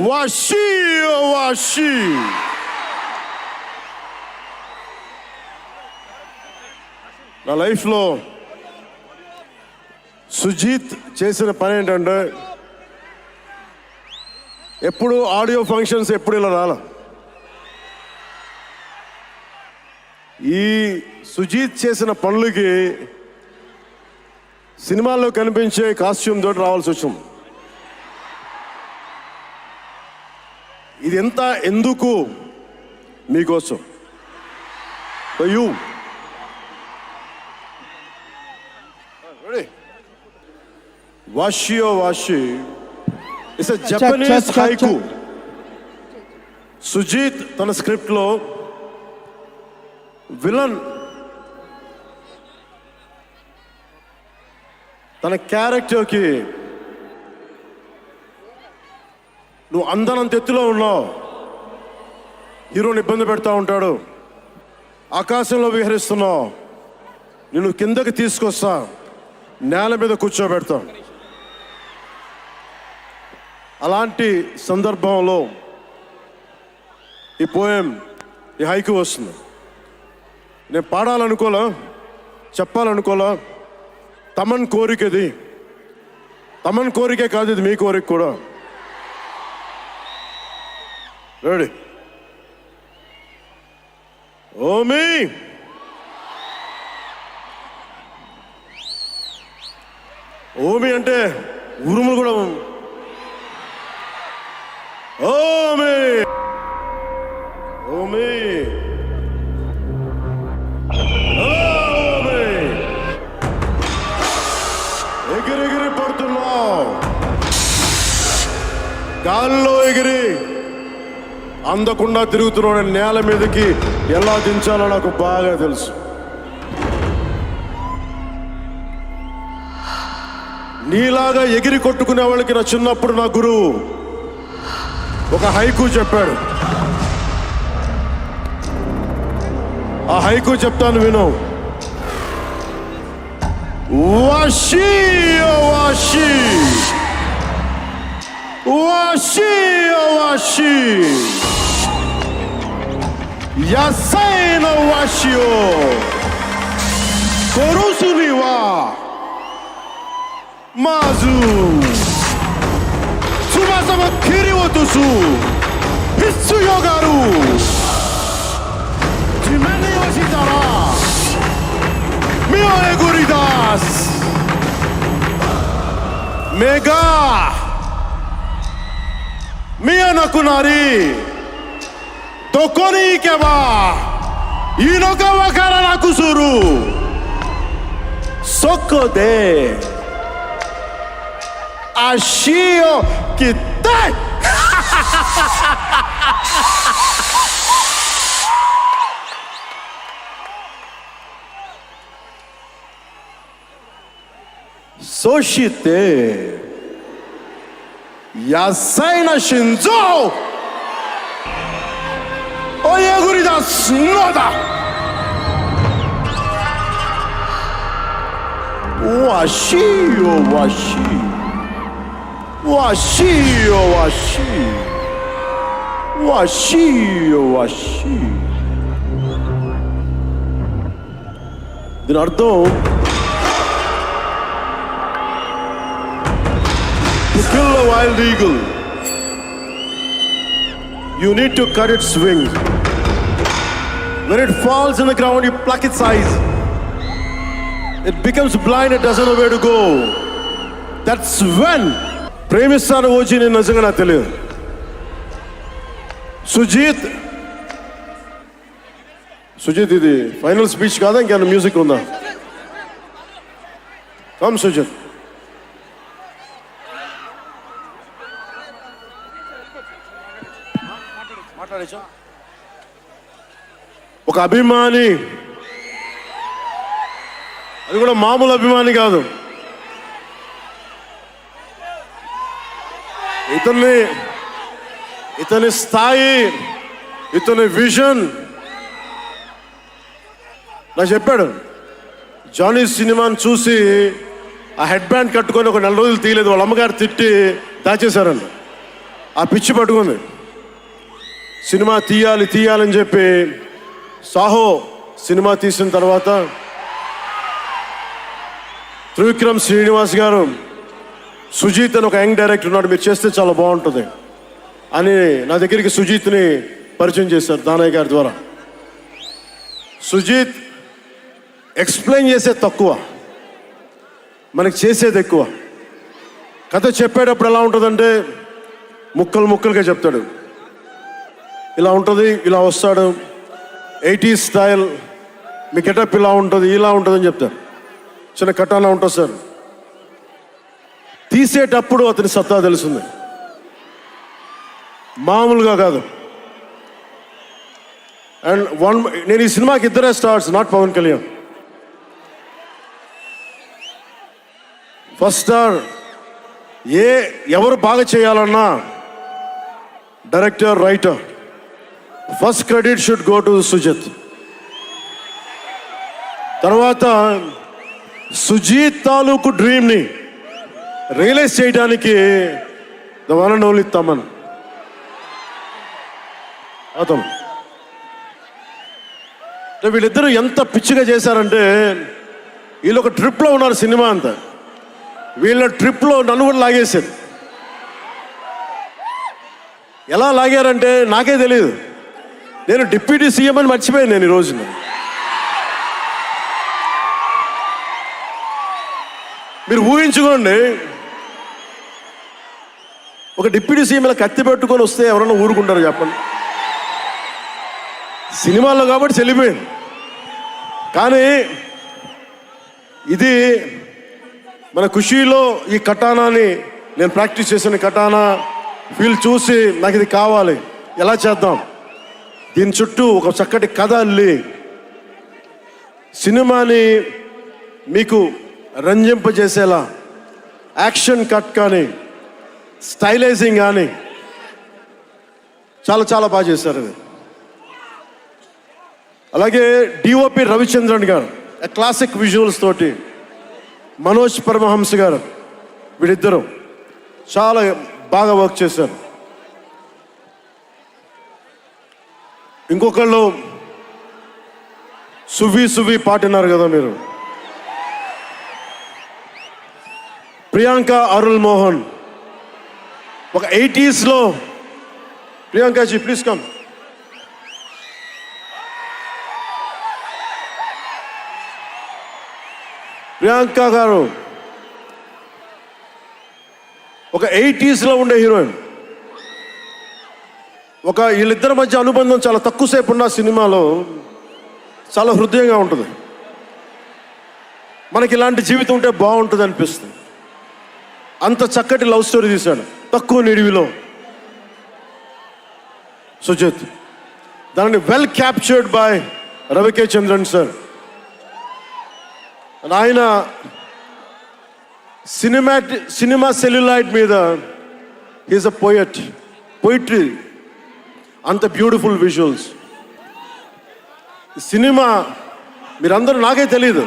వాషి వాషి. నా లైఫ్లో సుజీత్ చేసిన పని ఏంటంటే ఎప్పుడు ఆడియో ఫంక్షన్స్ ఎప్పుడు ఇలా రాల. ఈ సుజీత్ చేసిన పనులకి సినిమాల్లో కనిపించే కాస్ట్యూమ్ తోటి రావాల్సి వచ్చింది. ఇది ఎంత ఎందుకు మీకోసం. యూ వాషియో వాషి it's a Japanese haiku. Sujeeth తన స్క్రిప్ట్లో విలన్ తన క్యారెక్టర్కి నువ్వు అందనంత ఎత్తులో ఉన్నావు, హీరోని ఇబ్బంది పెడతా ఉంటాడు, ఆకాశంలో విహరిస్తున్నావు, నిన్ను కిందకి తీసుకొస్తా, నేల మీద కూర్చోబెడతా. అలాంటి సందర్భంలో ఈ పోయం, ఈ హైకు వస్తుంది. నేను పాడాలనుకోలే, చెప్పాలనుకోలే. తమన్ కోరికది, తమన్ కోరికే కాదు, ఇది మీ కోరిక కూడా. రెడీ? ఓమి ఓమి అంటే ఉరుములు కూడా. ఓమి ఓమి ఓమి ఎగిరెగిరి పడుతున్నావు, గాల్లో ఎగిరి అందకుండా తిరుగుతున్నాడు. నేల మీదకి ఎలా దించాలో నాకు బాగా తెలుసు. నీలాగా ఎగిరి కొట్టుకునే వాళ్ళకి నా చిన్నప్పుడు నా గురువు ఒక హైకు చెప్పాడు. ఆ హైకు చెప్తాను విను. వాషి వాషి వాషి వాషి యాసై no వాషియో కొరుసునివా మాజు సుమాసమ కిరివతుసు హిస్సుయోగారు జిమెని వసితారా మియో ఎగురిదాస్ మెగా మియా నకునారి తొకొని కేవా ఈనొక వకర నాకుసురు సొక్కోదే ఆషియో కితే. సోషితే యాసై na shinzo oyeguridas noda washi o washi washi o washi washi o washi. దీని అర్థం to kill a wild eagle, you need to cut its wings. When it falls in the ground, you pluck its eyes. It becomes blind, it doesn't know where to go. That's when ప్రేమిస్తాను OG నేను నిజంగా నాకు తెలియదు. సుజీత్ ఇది final speech కాదా, ఇంకేమైనా music ఉందా? Come Sujeeth. ఒక అభిమాని, అది కూడా మామూలు అభిమాని కాదు, ఇతని స్థాయి, ఇతని విజన్ నాకు చెప్పాడు. జానీ సినిమాని చూసి ఆ హెడ్ బ్యాండ్ కట్టుకొని ఒక 4 రోజులు తీయలేదు, వాళ్ళ అమ్మగారు తిట్టి దాచేశారండి. ఆ పిచ్చి పట్టుకుంది. సినిమా తీయాలని చెప్పి సాహో సినిమా తీసిన తర్వాత త్రివిక్రమ్ శ్రీనివాస్ గారు, సుజీత్ అని ఒక యంగ్ డైరెక్టర్ ఉన్నాడు, మీరు చేస్తే చాలా బాగుంటుంది అని నా దగ్గరికి సుజీత్ని పరిచయం చేశారు దానయ్య గారి ద్వారా. సుజీత్ ఎక్స్ప్లెయిన్ చేసేది తక్కువ, మనకి చేసేది ఎక్కువ. కథ చెప్పేటప్పుడు ఎలా ఉంటుందంటే ముక్కలుగా చెప్తాడు. ఇలా ఉంటుంది, ఇలా వస్తాడు, 80s స్టైల్, మీ గెటప్ ఇలా ఉంటుంది, ఇలా ఉంటుందని చెప్తారు. చిన్న కటానా ఉంటుంది సార్. తీసేటప్పుడు అతని సత్తా తెలుస్తుంది, మామూలుగా కాదు. అండ్ నేను ఈ సినిమాకి ఇద్దరే stars, not Pawan Kalyan. First star ఎవరు బాగా చేయాలన్నా director, writer, first credit should go to Sujeeth. తర్వాత సుజీత్ తాలూకు డ్రీమ్ని రియలైజ్ చేయడానికి the one and only Thaman. అతను వీళ్ళిద్దరూ ఎంత పిచ్చిగా చేశారంటే, వీళ్ళు ఒక ట్రిప్లో ఉన్నారు సినిమా అంతా. వీళ్ళ ట్రిప్లో నన్ను కూడా లాగేశారు. ఎలా లాగారంటే నాకే తెలియదు. నేను డిప్యూటీ సీఎం అని మర్చిపోయాను నేను ఈ రోజున. మీరు ఊహించుకోండి, ఒక డిప్యూటీ సీఎం ఇలా కత్తి పెట్టుకొని వస్తే ఎవరన్నా ఊరుకుంటారు చెప్పండి? సినిమాల్లో కాబట్టి చెల్లిపోయింది. కానీ ఇది మన ఖుషీలో ఈ కటానాని నేను ప్రాక్టీస్ చేసిన కటానా ఫీల్ చూసి నాకు ఇది కావాలి, ఎలా చేద్దాం, దీని చుట్టూ ఒక చక్కటి కథ అల్లి సినిమాని మీకు రంజింపజేసేలా యాక్షన్ కట్ కానీ స్టైలైజింగ్ కానీ చాలా బాగా చేశారు అది. అలాగే డిఓపి రవిచంద్రన్ గారు క్లాసిక్ విజువల్స్ తోటి, మనోజ్ పరమహంస గారు, వీళ్ళిద్దరూ చాలా బాగా వర్క్ చేశారు. ఇంకొకళ్ళు సువి పాటినారు కదా మీరు, ప్రియాంక అరుల్ మోహన్. ఒక 80s ప్రియాంకాజీ ప్లీజ్ కమ్. ప్రియాంక గారు ఒక 80s ఉండే హీరోయిన్. వీళ్ళిద్దరి మధ్య అనుబంధం చాలా తక్కువసేపు ఉన్న సినిమాలో చాలా హృదయంగా ఉంటుంది. మనకి ఇలాంటి జీవితం ఉంటే బాగుంటుంది అనిపిస్తుంది. అంత చక్కటి లవ్ స్టోరీ తీశాడు తక్కువ నిడివిలో సుజిత్. దానిని well captured by రవికే Chandran sir. ఆయన సినిమా సెల్యులాయిడ్ మీద ఈజ్ అ పోయిట్రీ, అంత బ్యూటిఫుల్ విజువల్స్. సినిమా మీరందరూ, నాకే తెలీదు,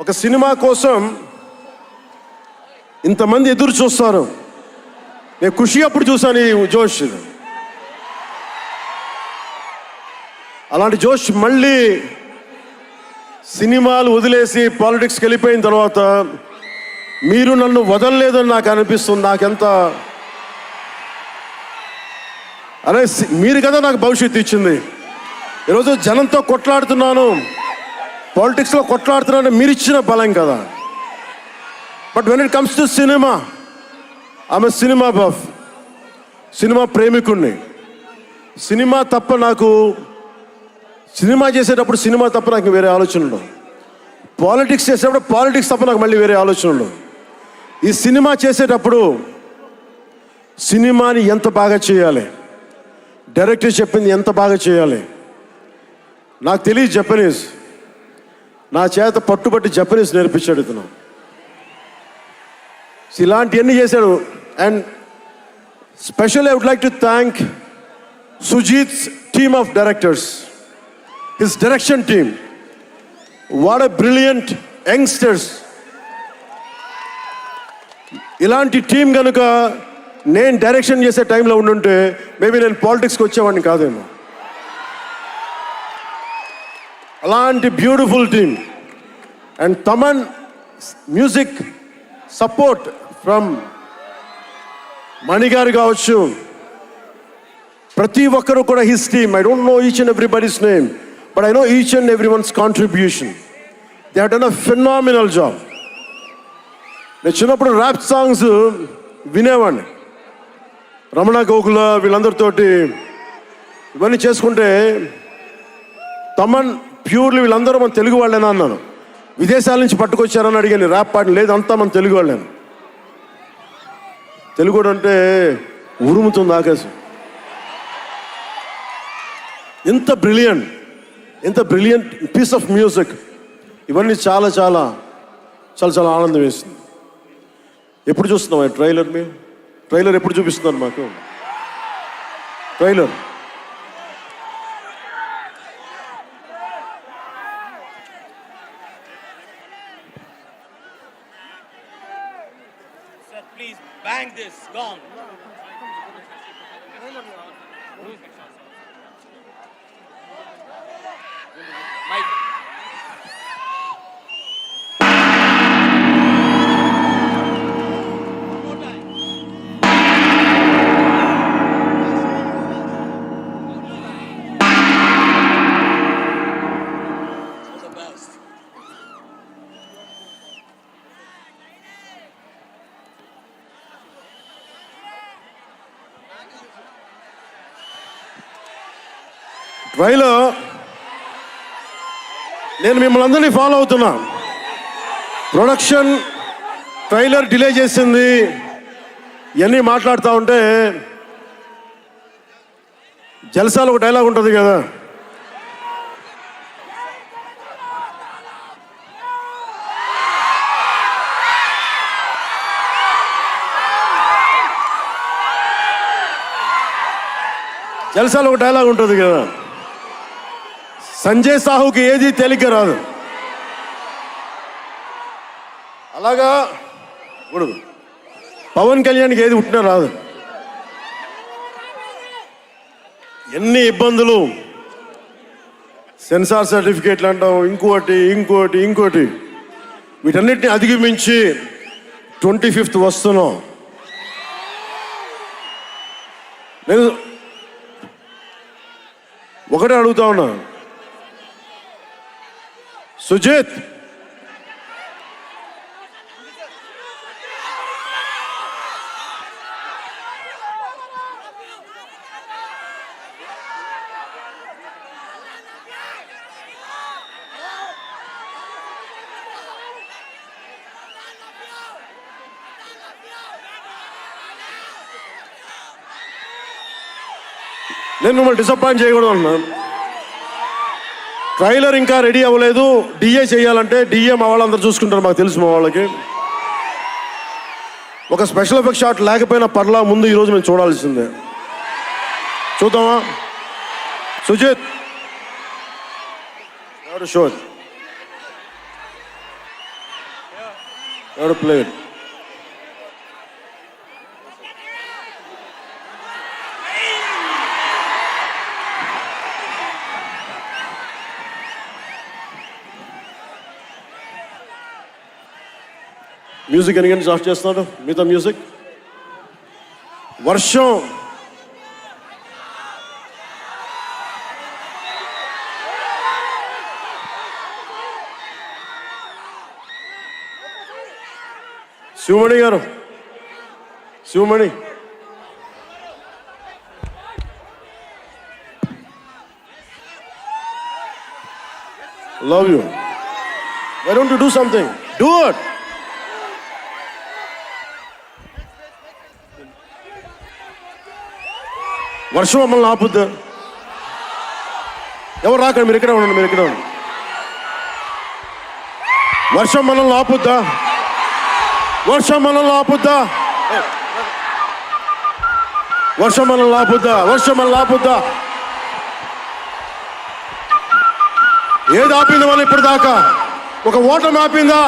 ఒక సినిమా కోసం ఇంతమంది ఎదురు చూస్తారు. నేను ఖుషి అప్పుడు చూశాను ఈ జోష్. అలాంటి జోష్ మళ్ళీ సినిమాలు వదిలేసి పాలిటిక్స్కి వెళ్ళిపోయిన తర్వాత మీరు నన్ను వదలలేదని నాకు అనిపిస్తుంది. నాకెంత అరే, మీరు కదా నాకు భవిష్యత్తు ఇచ్చింది. ఈరోజు జనంతో కొట్లాడుతున్నాను, పాలిటిక్స్లో కొట్లాడుతున్నాను, మీరు ఇచ్చిన బలం కదా. But when it comes to cinema, ఆమె సినిమా బఫ్, సినిమా ప్రేమికుణ్ణి. సినిమా చేసేటప్పుడు సినిమా తప్ప నాకు వేరే ఆలోచన ఉండవు. పాలిటిక్స్ చేసేటప్పుడు పాలిటిక్స్ తప్ప నాకు మళ్ళీ వేరే ఆలోచన ఉండవు. ఈ సినిమా చేసేటప్పుడు సినిమాని ఎంత బాగా చేయాలి, డైరెక్టర్ చెప్పింది ఎంత బాగా చేయాలి. నాకు తెలియదు జపనీస్, నా చేత పట్టుబట్టి జపనీస్ నేర్పించాడు ఇతను. ఇలాంటివన్నీ చేశాడు. And specially I would like to thank Sujeeth's team of directors, his direction team. What a brilliant youngsters. ఇలాంటి టీం కనుక నేను డైరెక్షన్ చేసే టైంలో ఉండుంటే మేబీ నేను పాలిటిక్స్కి వచ్చేవాడిని కాదేమో. అలాంటి beautiful team. And Thaman music support from Mani garu కావచ్చు, ప్రతి ఒక్కరు కూడా his team. I don't know each and everybody's name, but I know each and every one's contribution. They have done a phenomenal job. నేను చిన్నప్పుడు ర్యాప్ సాంగ్స్ వినేవాడిని, రమణ గోకుల వీళ్ళందరితోటి ఇవన్నీ చేసుకుంటే. Thaman purely వీళ్ళందరూ మన తెలుగు వాళ్ళేనా అన్నాను. విదేశాల నుంచి పట్టుకొచ్చారని అడిగాను. ర్యాప్ పాట లేదు, అంతా మన తెలుగు వాళ్ళేను. తెలుగు అంటే ఉరుముతుంది ఆకాశం. ఎంత బ్రిలియంట్ పీస్ ఆఫ్ మ్యూజిక్. ఇవన్నీ చాలా చాలా చాలా చాలా ఆనందం వేస్తుంది. ఎప్పుడు చూస్తున్నాం ట్రైలర్? మేము ట్రైలర్ ఎప్పుడు చూపిస్తున్నారు మాకు? Trailer Please bang this gong. Mike. Trailer నేను మిమ్మల్ని అందరినీ ఫాలో అవుతున్నా. ప్రొడక్షన్ ట్రైలర్ డిలే చేసింది ఇవన్నీ మాట్లాడుతూ ఉంటే, జల్సాలో ఒక డైలాగ్ ఉంటుంది కదా, జల్సాలో ఒక డైలాగ్ ఉంటుంది కదా, సంజయ్ సాహుకి ఏది తేలిక రాదు. అలాగా ఇప్పుడు పవన్ కళ్యాణ్కి ఏది పుట్టినా రాదు. ఎన్ని ఇబ్బందులు, సెన్సార్ సర్టిఫికేట్లు అంటాం, ఇంకోటి వీటన్నిటిని అధిగమించి 25th వస్తున్నాం. నేను ఒకటే అడుగుతా ఉన్నా, సుజిత్ నేను మిమ్మల్ని డిసప్పాయింట్ చేయకూడదు అన్నాను. ట్రైలర్ ఇంకా రెడీ అవ్వలేదు. డిఏ చేయాలంటే డిఏ మా వాళ్ళందరూ చూసుకుంటారు, మాకు తెలుసు. మా వాళ్ళకి ఒక స్పెషల్ ఎఫెక్ట్ షాట్ లేకపోయినా పర్లా, ముందు ఈరోజు మేము చూడాల్సిందే. చూద్దామా? సుజిత్ ఎవరు షో ఎవరు ప్లే మ్యూజిక్ ఎన్ని స్టార్ట్ చేస్తున్నాడు? మిగతా మ్యూజిక్ వర్షం శివమణి గారు, Sivamani love you. Why don't you do something? Do it. వర్షం మమ్మల్ని ఆపుద్దా? ఎవరు రాకండి, మీరు ఇక్కడే ఉండండి. వర్షం మనల్ని ఆపుద్దా? వర్షం మనల్ని ఆపుద్దా? ఏది ఆపింది మనం ఇప్పుడు దాకా? ఒక ఓటమి ఆపిందా?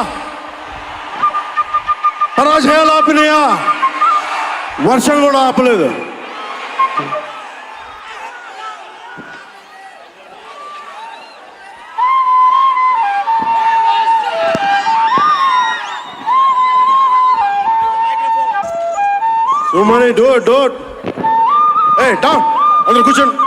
పరాజయాలు ఆపినాయా? వర్షం కూడా ఆపలేదు. సుమని డోర్ డోర్ ఏ డౌన్ అందరూ కూర్చోండి.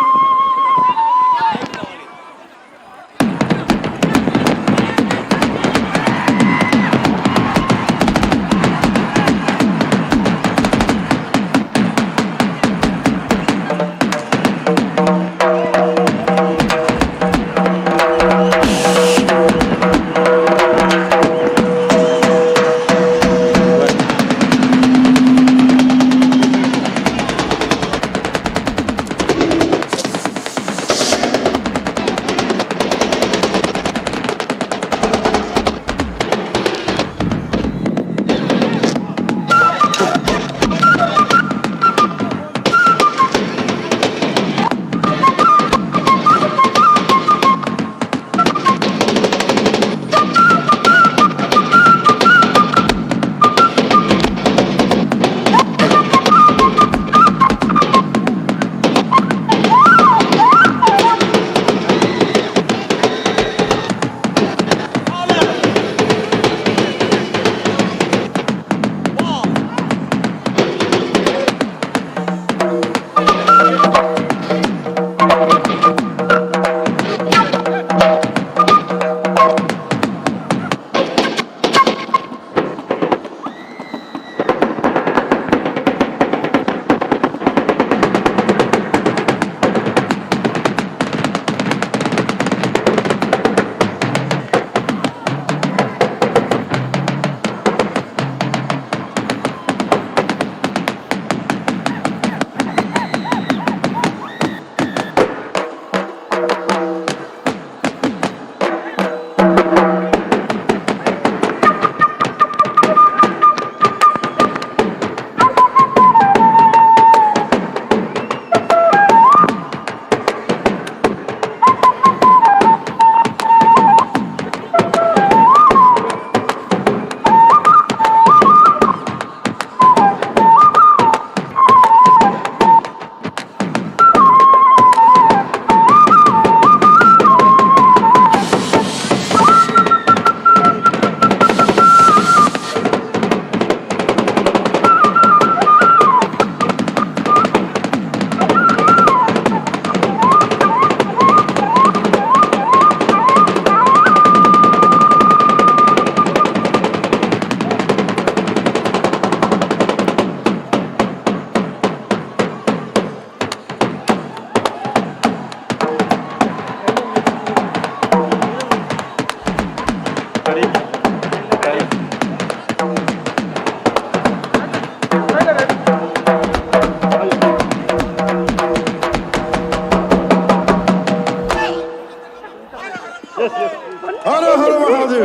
హర హర Mahadev.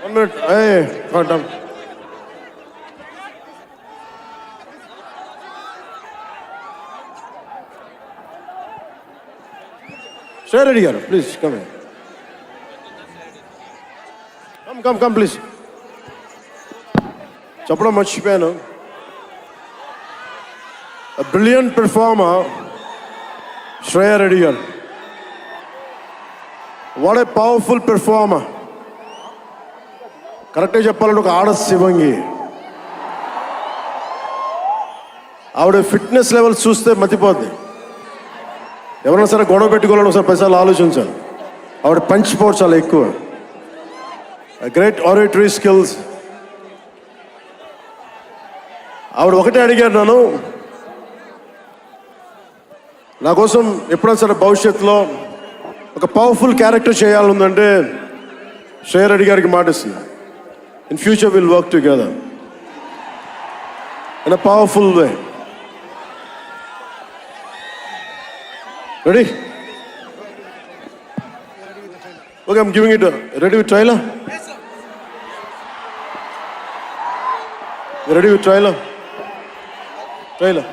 One minute. Hey, calm down. Stay ready here. Please come in. Come, please. చెప్పడం మర్చిపోయాను. A brilliant performer, Shreya Reddy garu. What a powerful performer. కరెక్ట్గా చెప్పాలంటే ఒక ఆడ శివంగి. ఆవిడ ఫిట్నెస్ లెవెల్స్ చూస్తే మతిపోద్ది. ఎవరైనా సరే గొడవ పెట్టుకోవాలని ఒకసారి పైసలు ఆలోచించాలి. ఆవిడ పంచ్ పవర్ చాలా ఎక్కువ. Great oratory skills. ఆవిడ ఒకటే అడిగారు నన్ను, నా కోసం ఎప్పుడైనా సరే భవిష్యత్తులో ఒక పవర్ఫుల్ క్యారెక్టర్ చేయాలంటే శ్రేయ రెడ్డి గారికి మాట ఇస్తుంది. In future we'll work together in a powerful way. Ready? Okay, I'm giving it ready with trailer? Yes, sir. You ready with trailer? Trailer.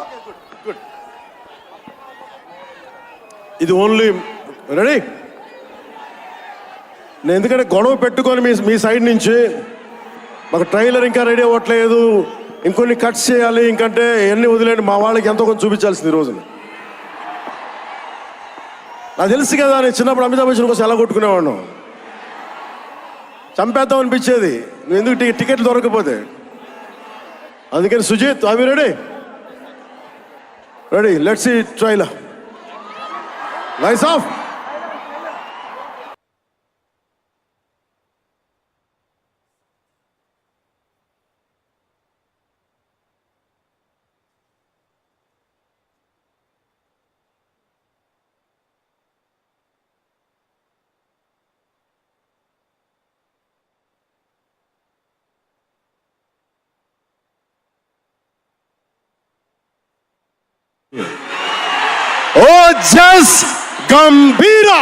Okay, good. ఇది ఓన్లీ రెడీ. నేను ఎందుకంటే గొడవ పెట్టుకొని మీ సైడ్ నుంచి మాకు ట్రైలర్ ఇంకా రెడీ అవ్వట్లేదు, ఇంకొన్ని కట్స్ చేయాలి, ఇంకంటే ఎన్ని వదిలేండి, మా వాళ్ళకి ఎంతో కొంచెం చూపించాల్సింది ఈ రోజున. నాకు తెలుసు కదా, నేను చిన్నప్పుడు అమితాబ్ బచ్చన్ కోసం ఎలా కొట్టుకునేవాడు, చంపేద్దాం అనిపించేది, నువ్వు ఎందుకు టికెట్లు దొరకకపోతే. అందుకని సుజిత్, అవి ready ready, let's see trailer. Lights off. Ojas గంభీరా.